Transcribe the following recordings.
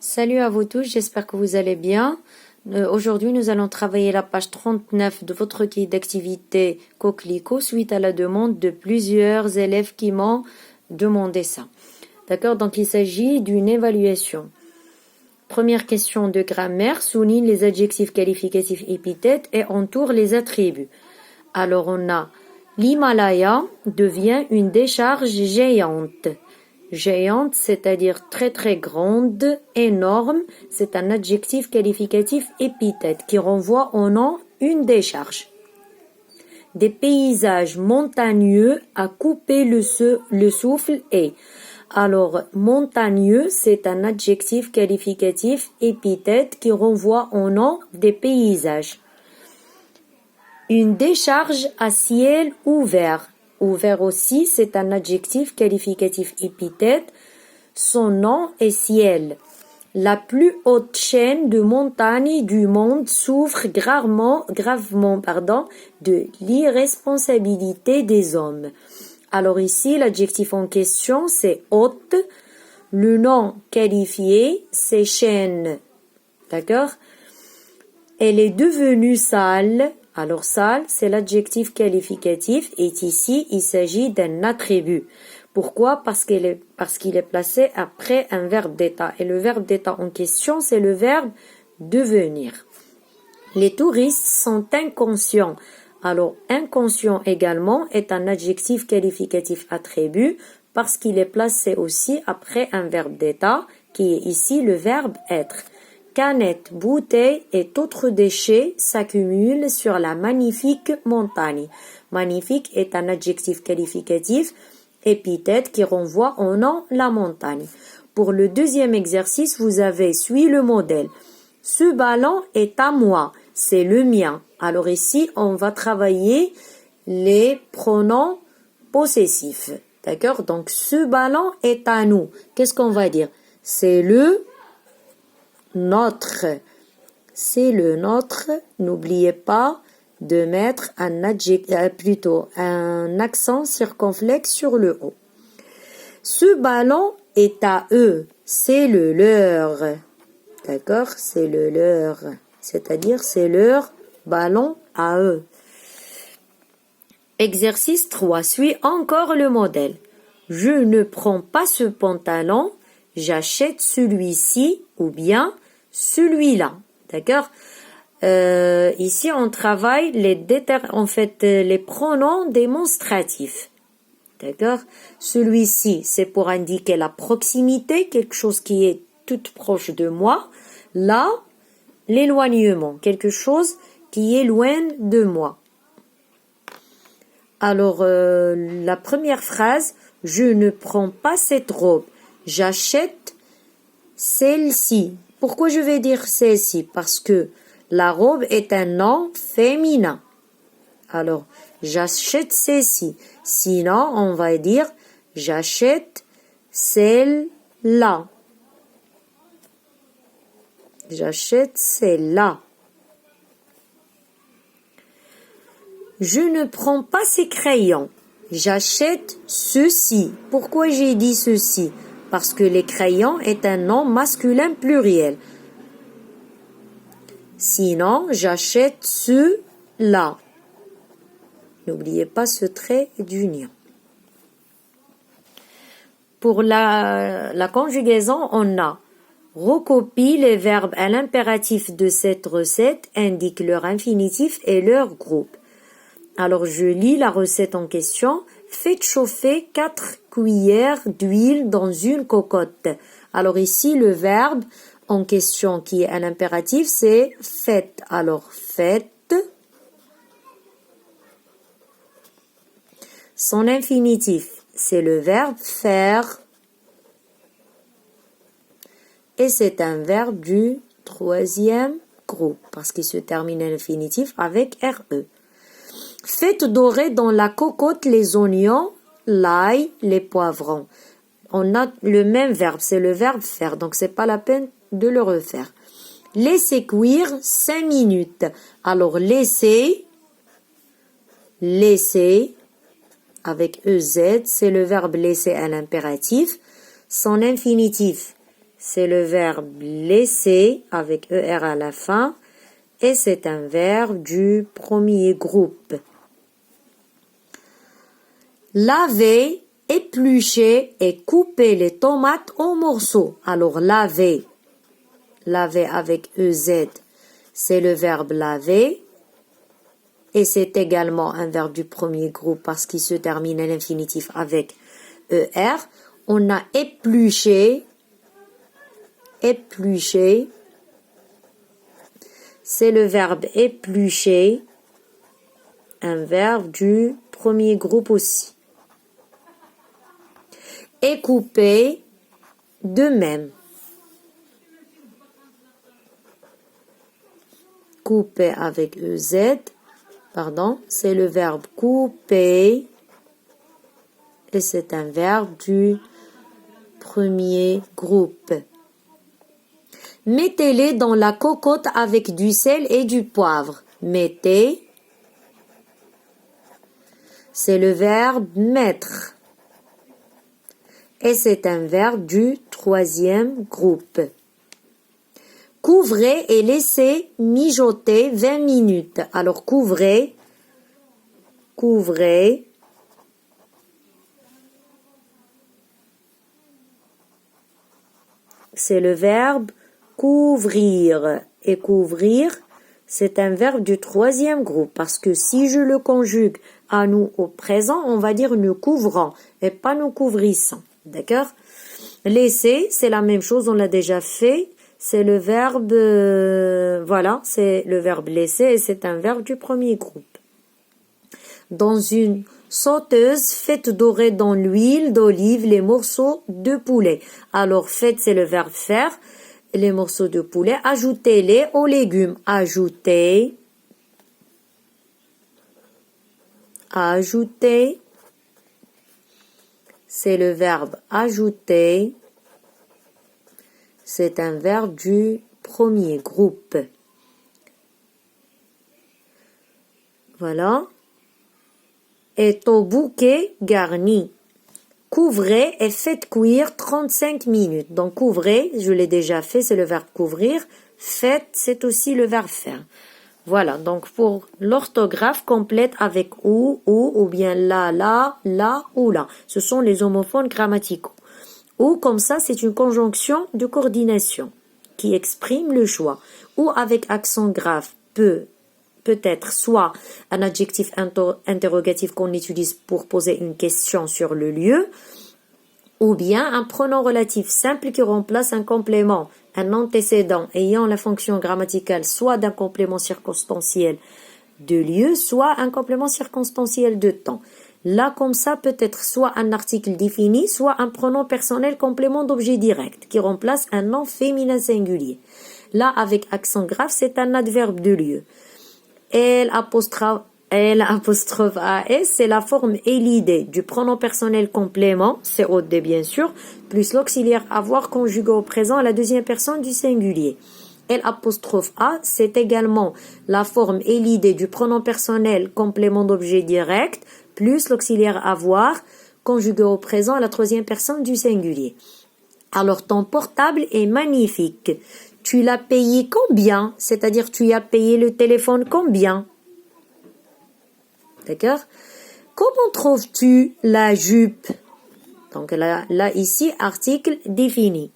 Salut à vous tous, j'espère que vous allez bien. Aujourd'hui, nous allons travailler la page 39 de votre guide d'activité Coquelicot suite à la demande de plusieurs élèves qui m'ont demandé ça. D'accord? Donc, il s'agit d'une évaluation. Première question de grammaire, souligne les adjectifs qualificatifs épithètes et entoure les attributs. Alors, on a l'Himalaya devient une décharge géante. Géante, c'est-à-dire très très grande, énorme, c'est un adjectif qualificatif épithète qui renvoie au nom une décharge. Des paysages montagneux à couper le souffle et. Alors, montagneux, c'est un adjectif qualificatif épithète qui renvoie au nom des paysages. Une décharge à ciel ouvert. Ouvert aussi, c'est un adjectif qualificatif épithète. Son nom est ciel. La plus haute chaîne de montagnes du monde souffre gravement de l'irresponsabilité des hommes. Alors ici, l'adjectif en question, c'est haute. Le nom qualifié, c'est chaîne. D'accord? Elle est devenue sale. Alors sale, c'est l'adjectif qualificatif et ici, il s'agit d'un attribut. Pourquoi? Parce qu'il est placé après un verbe d'état. Et le verbe d'état en question, c'est le verbe devenir. Les touristes sont inconscients. Alors inconscient également est un adjectif qualificatif attribut parce qu'il est placé aussi après un verbe d'état qui est ici le verbe être. Canettes, bouteilles et autres déchets s'accumulent sur la magnifique montagne. Magnifique est un adjectif qualificatif épithète qui renvoie au nom la montagne. Pour le deuxième exercice, vous avez suivi le modèle. Ce ballon est à moi, c'est le mien. Alors ici, on va travailler les pronoms possessifs. D'accord? Donc, ce ballon est à nous. Qu'est-ce qu'on va dire? C'est le notre. C'est le nôtre. N'oubliez pas de mettre un accent circonflexe sur le O. Ce ballon est à eux. C'est le leur. D'accord? C'est le leur. C'est-à-dire c'est leur ballon à eux. Exercice 3. Suis encore le modèle. Je ne prends pas ce pantalon. J'achète celui-ci ou bien celui-là. D'accord? Ici, on travaille les pronoms démonstratifs. D'accord? Celui-ci, c'est pour indiquer la proximité, quelque chose qui est tout proche de moi. Là, l'éloignement, quelque chose qui est loin de moi. Alors, la première phrase, je ne prends pas cette robe. J'achète celle-ci. Pourquoi je vais dire celle-ci? Parce que la robe est un nom féminin. Alors, j'achète celle-ci. Sinon, on va dire j'achète celle-là. J'achète celle-là. Je ne prends pas ces crayons. J'achète ceci. Pourquoi j'ai dit ceci? Parce que les crayons est un nom masculin pluriel. Sinon, j'achète ceux-là. N'oubliez pas ce trait d'union. Pour la conjugaison, on a recopie les verbes à l'impératif de cette recette, indique leur infinitif et leur groupe. Alors, je lis la recette en question. Faites chauffer 4 cuillères d'huile dans une cocotte. Alors ici, le verbe en question qui est un impératif, c'est faites. Alors, faites. Son infinitif, c'est le verbe faire. Et c'est un verbe du troisième groupe parce qu'il se termine à l'infinitif avec RE. Faites dorer dans la cocotte les oignons, l'ail, les poivrons. On a le même verbe, c'est le verbe faire, donc c'est pas la peine de le refaire. Laissez cuire 5 minutes. Alors laissez, avec EZ, c'est le verbe laisser à l'impératif. Son infinitif, c'est le verbe laisser avec ER à la fin et c'est un verbe du premier groupe. Laver, éplucher et couper les tomates en morceaux. Alors laver avec EZ, c'est le verbe laver et c'est également un verbe du premier groupe parce qu'il se termine à l'infinitif avec ER. On a épluché, c'est le verbe éplucher, un verbe du premier groupe aussi. Et couper, de même. Couper avec EZ, c'est le verbe couper et c'est un verbe du premier groupe. Mettez-les dans la cocotte avec du sel et du poivre. Mettez, c'est le verbe mettre et c'est un verbe du troisième groupe. Couvrez et laissez mijoter 20 minutes. Alors couvrez, c'est le verbe couvrir. Et couvrir, c'est un verbe du troisième groupe. Parce que si je le conjugue à nous au présent, on va dire nous couvrant et pas nous couvrissant. D'accord? Laisser, c'est la même chose, on l'a déjà fait. C'est le verbe, c'est le verbe laisser et c'est un verbe du premier groupe. Dans une sauteuse, faites dorer dans l'huile d'olive les morceaux de poulet. Alors, faites, c'est le verbe faire. Les morceaux de poulet, ajoutez-les aux légumes. Ajouter, c'est le verbe ajouter. C'est un verbe du premier groupe. Voilà. Et au bouquet garni. Couvrez et faites cuire 35 minutes. Donc couvrez, je l'ai déjà fait, c'est le verbe couvrir. Faites, c'est aussi le verbe faire. Voilà, donc pour l'orthographe complète avec ou bien la, ou la. Ce sont les homophones grammaticaux. Ou comme ça, c'est une conjonction de coordination qui exprime le choix. Ou avec accent grave peut-être soit un adjectif interrogatif qu'on utilise pour poser une question sur le lieu, ou bien un pronom relatif simple qui remplace un complément, un antécédent ayant la fonction grammaticale soit d'un complément circonstanciel de lieu, soit un complément circonstanciel de temps. Là, comme ça, peut être soit un article défini, soit un pronom personnel complément d'objet direct qui remplace un nom féminin singulier. Là, avec accent grave, c'est un adverbe de lieu. L''AS, c'est la forme et l'idée du pronom personnel complément, COD bien sûr, plus l'auxiliaire avoir conjugué au présent à la deuxième personne du singulier. L'A, c'est également la forme et l'idée du pronom personnel complément d'objet direct, plus l'auxiliaire avoir conjugué au présent à la troisième personne du singulier. Alors ton portable est magnifique. Tu l'as payé combien? C'est-à-dire tu as payé le téléphone combien? D'accord? Comment trouves-tu la jupe? Donc là ici, article défini.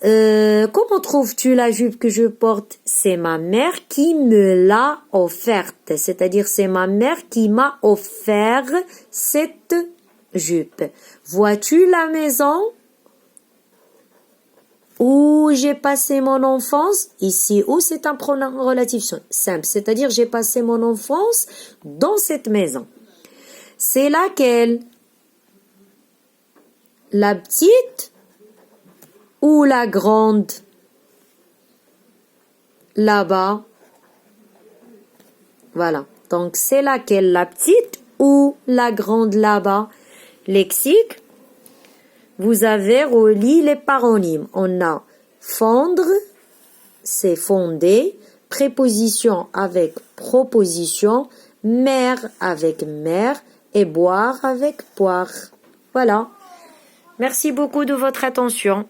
Comment trouves-tu la jupe que je porte? C'est ma mère qui me l'a offerte. C'est-à-dire c'est ma mère qui m'a offert cette jupe. Vois-tu la maison où j'ai passé mon enfance? Ici, où c'est un pronom relatif simple. C'est-à-dire j'ai passé mon enfance dans cette maison. C'est laquelle? La petite ou la grande? Là-bas. Voilà. Donc, c'est laquelle? La petite ou la grande là-bas? Lexique. Vous avez relié les paronymes. On a fondre, c'est fonder. Préposition avec proposition. Mère avec mère. Et boire avec boire. Voilà. Merci beaucoup de votre attention.